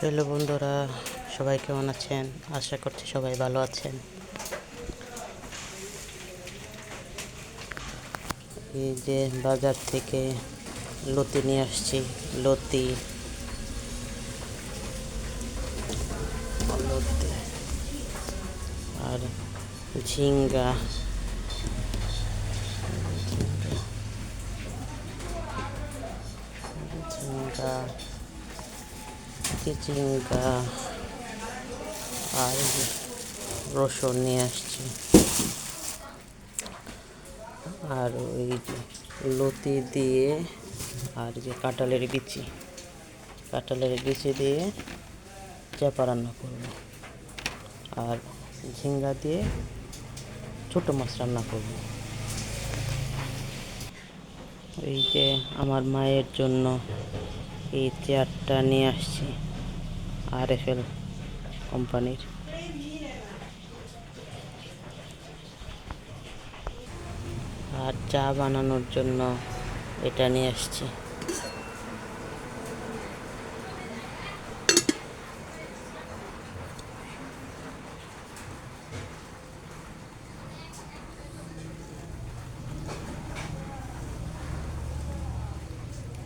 Hello বন্ধুরা, সবাই কেমন আছেন? আশা করছি সবাই ভালো আছেন। এই যে বাজার থেকে লতি নিয়ে আসছি। লতি লতি আর ঝিঙ্গা ঝিঙ্গা ঝিঙ্গা আর এই যে রসুন নিয়ে আসছি। আর ওই যে লতি দিয়ে আর যে কাঁঠালের বিচি দিয়ে চাপা রান্না করব। আর ঝিঙ্গা দিয়ে ছোটো মাছ রান্না করব। এই যে আমার মায়ের জন্য এই চেয়ারটা নিয়ে আসছি RFL কোম্পানির। আর চা বানানোর জন্য এটা নিয়ে আসছি।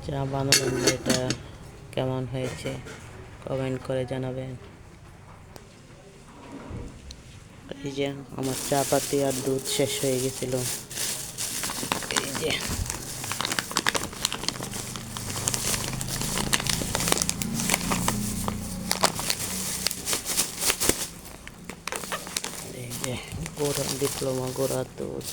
চা বানানোর এটা কেমন হয়েছে কমেন্ট করে জানাবেন। এই যে আমার চা পাতি আর দুধ শেষ হয়ে গেছিল। এই যে ডিপ্লোমা গোড়া দুধ।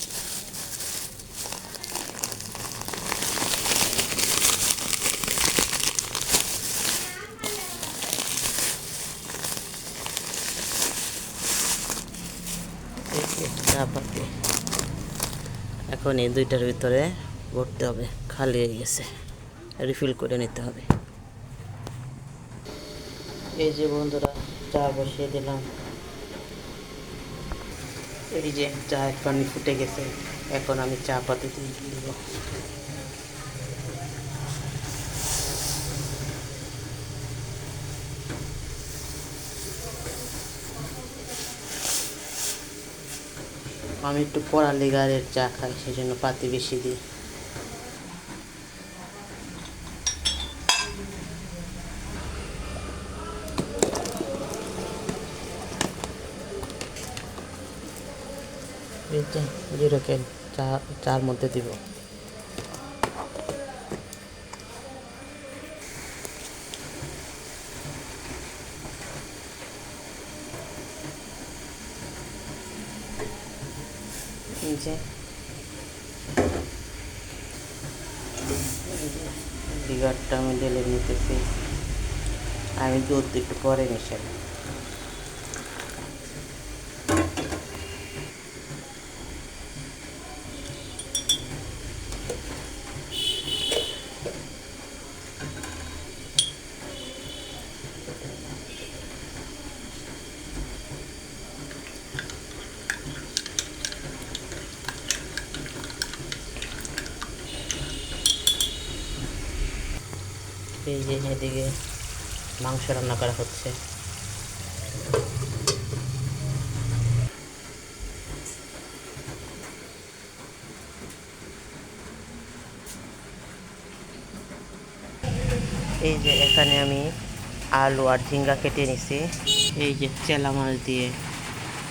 এই যে চা পাতি এখন এই দুইটার ভিতরে ভরতে হবে, খালি হয়ে গেছে, রিফিল করে নিতে হবে। এই যে বন্ধুরা, চা বসিয়ে দিলাম। এই যে চা এক পানি ফুটে গেছে, এখন আমি চা পাতি দিয়ে দিব। আমি একটু কড়া লিগারের চা খাই, সেই জন্য পাতি বেশি দিই। এই যে জিরো কেন চার মধ্যে দিব। এই যে লিগারটা আমি ঢেলে নিতেছি। আমি দুধ একটু পরে মিশাই। এই যে এদিকে মাংস রান্না করা হচ্ছে। এই যে এখানে আমি আলু আর ঝিঙ্গা কেটে নিছি। এই যে চেলা মাছ দিয়ে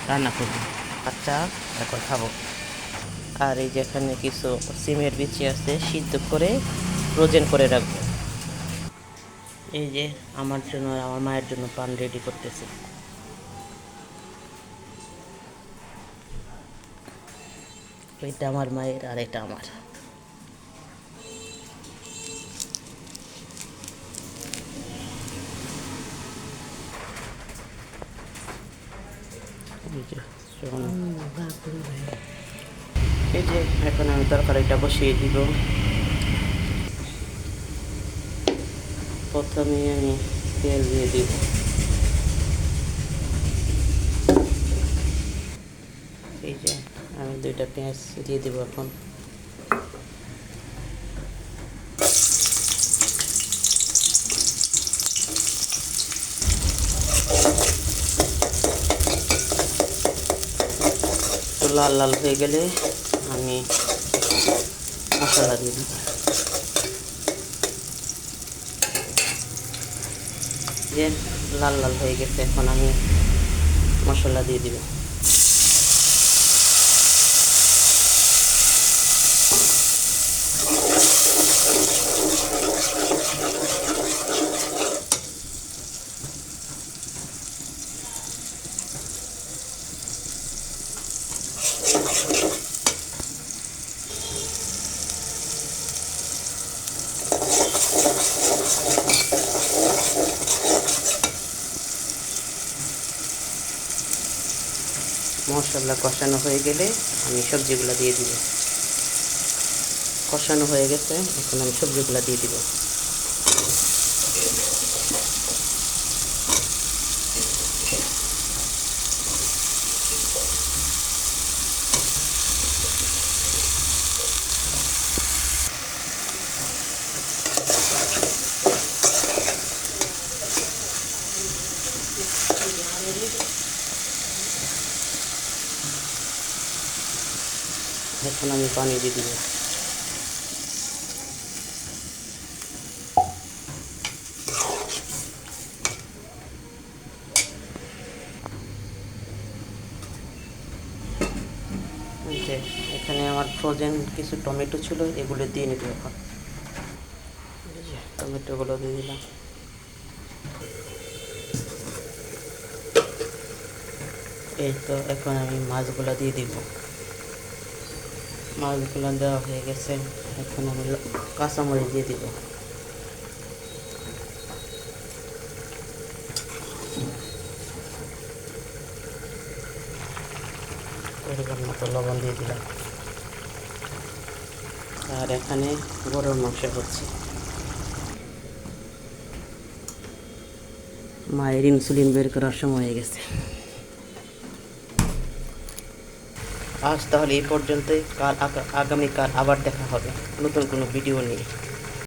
রান্না করব, আচ্ছা এখন খাবো। আর এই যে এখানে কিছু সিমের বিচি আছে, সিদ্ধ করে ফ্রোজেন করে রাখবো। এই যে আমার জন্য আর আমার মায়ের জন্য পান রেডি করতেছি। এটা আমার মায়ের আর এটা আমার। এই যে এখন আমি তরকারিটা বসিয়ে দিব। প্রথমে আমি তেল দিয়ে দিব। এই যে আমি দুইটা পেঁয়াজ দিয়ে দিব এখন। লাল লাল হয়ে গেলে আমি মশলা দিয়ে দিই। যে লাল লাল হয়ে গেছে, এখন আমি মশলা দিয়ে দিব। মশলা কষানো হয়ে গেলে আমি সবজিগুলো দিয়ে দিব। কষানো হয়ে গেছে, এখন আমি সবজিগুলো দিয়ে দিব। এখন আমি পানি দিয়ে দিব। এখানে আমার ফ্রোজেন কিছু টমেটো ছিল, এগুলো দিয়ে নিতে এখন। টমেটোগুলো দিয়ে দিলাম। এই তো এখন আমি মাছগুলো দিয়ে দিব। মাছগুলো দেওয়া হয়ে গেছে, এখন আমি কাঁচামরিচ দিয়ে দিব। পরিমাণ মতো লবণ দিয়ে দিলাম। আর এখানে গরুর মাংস হচ্ছে। মায়ের ইনসুলিন বের করার সময় হয়ে গেছে। আজ তাহলে এই পর্যন্তই। আগামীকাল আবার দেখা হবে নতুন কোনো ভিডিও নিয়ে।